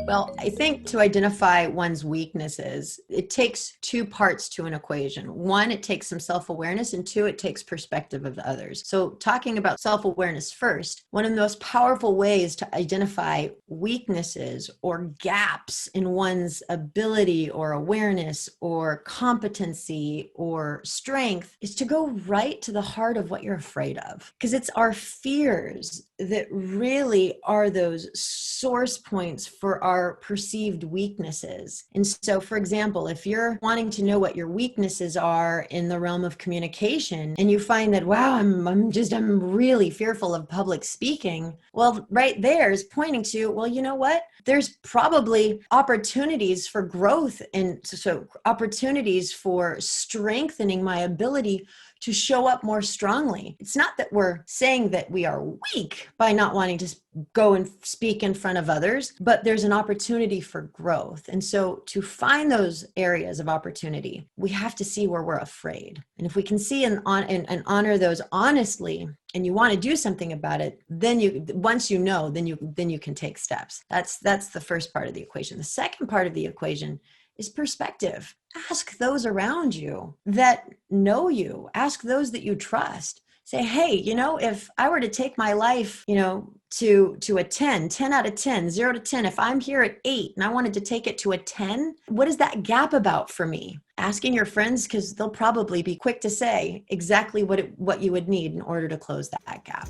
Well, I think to identify one's weaknesses, it takes two parts to an equation. One, it takes some self-awareness, and two, it takes perspective of the others. So talking about self-awareness first, one of the most powerful ways to identify weaknesses or gaps in one's ability or awareness or competency or strength is to go right to the heart of what you're afraid of. Because it's our fears that really are those source points for our perceived weaknesses. And so, for example, if you're wanting to know what your weaknesses are in the realm of communication and you find that, wow, I'm really fearful of public speaking, well, right there is pointing to, well, you know what? There's probably opportunities for growth and so opportunities for strengthening my ability to show up more strongly. It's not that we're saying that we are weak by not wanting to go and speak in front of others, but there's an opportunity for growth. And so to find those areas of opportunity, we have to see where we're afraid. And if we can see and honor those honestly, and you want to do something about it, then once you know, then you can take steps. That's the first part of the equation. The second part of the equation is perspective. Ask those around you that know you. Ask those that you trust. Say, hey, if I were to take my life, to a 10 out of 10, 0 to 10, if I'm here at 8 and I wanted to take it to a 10, what is that gap about for me? Asking your friends, because they'll probably be quick to say exactly what you would need in order to close that gap.